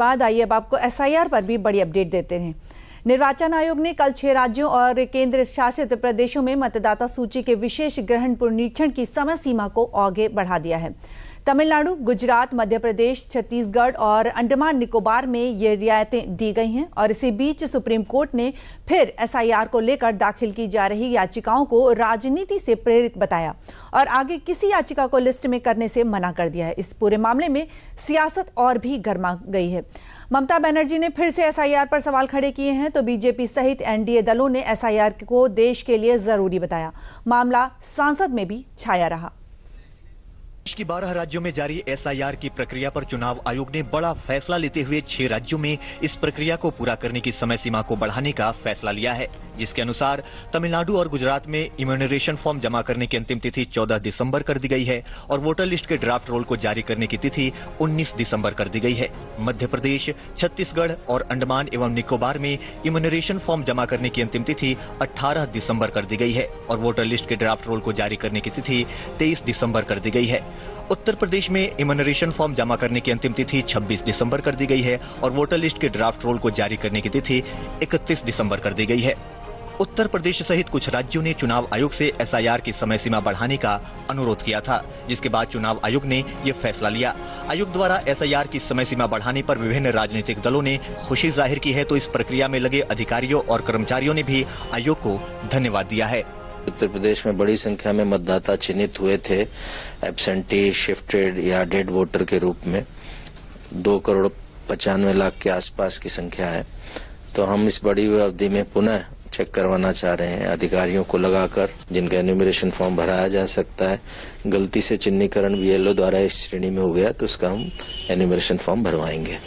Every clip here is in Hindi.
बाद आइए अब आपको एसआईआर पर भी बड़ी अपडेट देते हैं। निर्वाचन आयोग ने कल 6 राज्यों और केंद्र शासित प्रदेशों में मतदाता सूची के विशेष ग्रहण पुनरीक्षण की समय सीमा को आगे बढ़ा दिया है। तमिलनाडु, गुजरात, मध्य प्रदेश, छत्तीसगढ़ और अंडमान निकोबार में ये रियायतें दी गई हैं और इसी बीच सुप्रीम कोर्ट ने फिर एसआईआर को लेकर दाखिल की जा रही याचिकाओं को राजनीति से प्रेरित बताया और आगे किसी याचिका को लिस्ट में करने से मना कर दिया है। इस पूरे मामले में सियासत और भी गर्मा गई है। ममता बनर्जी ने फिर से एसआईआर पर सवाल खड़े किए हैं तो बीजेपी सहित एनडीए दलों ने एसआईआर को देश के लिए जरूरी बताया। मामला संसद में भी छाया रहा। देश की 12 राज्यों में जारी एसआईआर की प्रक्रिया पर चुनाव आयोग ने बड़ा फैसला लेते हुए 6 राज्यों में इस प्रक्रिया को पूरा करने की समय सीमा को बढ़ाने का फैसला लिया है, जिसके अनुसार तमिलनाडु और गुजरात में इम्यूनरेशन फॉर्म जमा करने की अंतिम तिथि 14 दिसंबर कर दी गई है और वोटर लिस्ट के ड्राफ्ट रोल को जारी करने की तिथि 19 दिसंबर कर दी गई है। मध्य प्रदेश, छत्तीसगढ़ और अंडमान एवं निकोबार में इम्यूनरेशन फॉर्म जमा करने की अंतिम तिथि 18 दिसंबर कर दी गई है और वोटर लिस्ट के ड्राफ्ट रोल को जारी करने की तिथि 23 दिसंबर कर दी गई है। उत्तर प्रदेश में इम्यूनरेशन फॉर्म जमा करने की अंतिम तिथि 26 दिसंबर कर दी गई है और वोटर लिस्ट के ड्राफ्ट रोल को जारी करने की तिथि 31 दिसंबर कर दी गई है। उत्तर प्रदेश सहित कुछ राज्यों ने चुनाव आयोग से एसआईआर की समय सीमा बढ़ाने का अनुरोध किया था, जिसके बाद चुनाव आयोग ने ये फैसला लिया। आयोग द्वारा एसआईआर की समय सीमा बढ़ाने पर विभिन्न राजनीतिक दलों ने खुशी जाहिर की है तो इस प्रक्रिया में लगे अधिकारियों और कर्मचारियों ने भी आयोग को धन्यवाद दिया है। उत्तर प्रदेश में बड़ी संख्या में मतदाता चिन्हित हुए थे एब्सेंटी, शिफ्टेड या डेड वोटर के रूप में। 2,95,00,000 के आसपास की संख्या है। तो हम इस बड़ी अवधि में पुनः चेक करवाना चाह रहे हैं अधिकारियों को लगाकर, जिनका एन्यूमरेशन फॉर्म भराया जा सकता है। गलती से चिन्हीकरण बीएलओ द्वारा इस श्रेणी में हो गया तो उसका हम एन्यूमरेशन फॉर्म भरवाएंगे।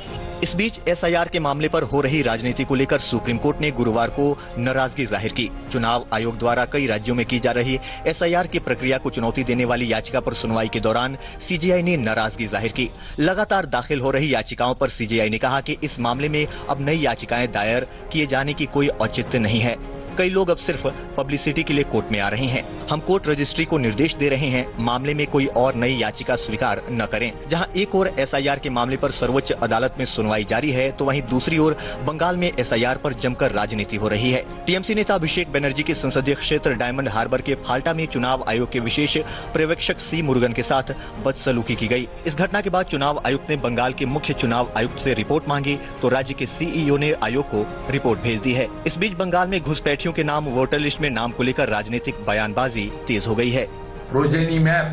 इस बीच एसआईआर के मामले पर हो रही राजनीति को लेकर सुप्रीम कोर्ट ने गुरुवार को नाराजगी जाहिर की। चुनाव आयोग द्वारा कई राज्यों में की जा रही एसआईआर की प्रक्रिया को चुनौती देने वाली याचिका पर सुनवाई के दौरान सीजेआई ने नाराजगी जाहिर की। लगातार दाखिल हो रही याचिकाओं पर सीजेआई ने कहा कि इस मामले में अब नई याचिकाएं दायर किए जाने की कोई औचित्य नहीं है। कई लोग अब सिर्फ पब्लिसिटी के लिए कोर्ट में आ रहे हैं। हम कोर्ट रजिस्ट्री को निर्देश दे रहे हैं मामले में कोई और नई याचिका स्वीकार न करें। जहां एक ओर एसआईआर के मामले पर सर्वोच्च अदालत में सुनवाई जारी है तो वहीं दूसरी ओर बंगाल में एसआईआर पर जमकर राजनीति हो रही है। टीएमसी नेता अभिषेक बनर्जी के संसदीय क्षेत्र डायमंड हार्बर के फाल्टा में चुनाव आयोग के विशेष पर्यवेक्षक सी मुरुगन के साथ बदसलूकी की गई। इस घटना के बाद चुनाव आयुक्त ने बंगाल के मुख्य चुनाव आयुक्त से रिपोर्ट मांगी तो राज्य के सीईओ ने आयोग को रिपोर्ट भेज दी है। इस बीच बंगाल में घुसपैठ के नाम वोटर लिस्ट में नाम को लेकर राजनीतिक बयानबाजी तेज हो गई है। प्रोजेनी में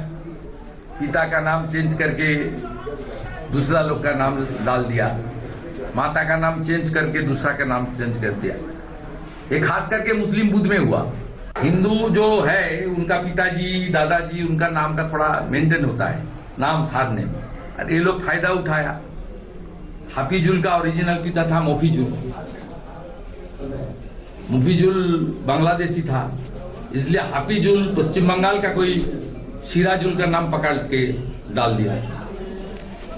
पिता का नाम चेंज करके दूसरा लोग का नाम डाल दिया, माता का नाम चेंज करके दूसरा का नाम चेंज कर दिया। ये खास करके मुस्लिम बुद्ध में हुआ। हिंदू जो है उनका पिताजी, दादाजी, उनका नाम का थोड़ा मेंटेन होता है नाम साधने में, और ये लोग फायदा उठाया। हाफिजुल का ओरिजिनल पिता था मोफिजुल। मुफिजुल बांग्लादेशी था, इसलिए हाफिजुल पश्चिम बंगाल का कोई सिराजुल का नाम पकड़ के डाल दिया।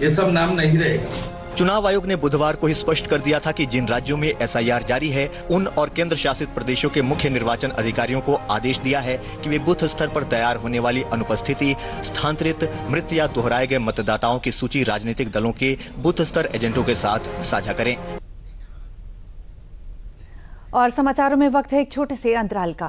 ये सब नाम नहीं रहेगा। चुनाव आयोग ने बुधवार को ही स्पष्ट कर दिया था कि जिन राज्यों में एसआईआर जारी है उन और केंद्र शासित प्रदेशों के मुख्य निर्वाचन अधिकारियों को आदेश दिया है कि वे बूथ स्तर पर तैयार होने वाली अनुपस्थिति, स्थानांतरित, मृत या दोहराए गए मतदाताओं की सूची राजनीतिक दलों के बूथ स्तर एजेंटों के साथ साझा करें। और समाचारों में वक्त है एक छोटे से अंतराल का।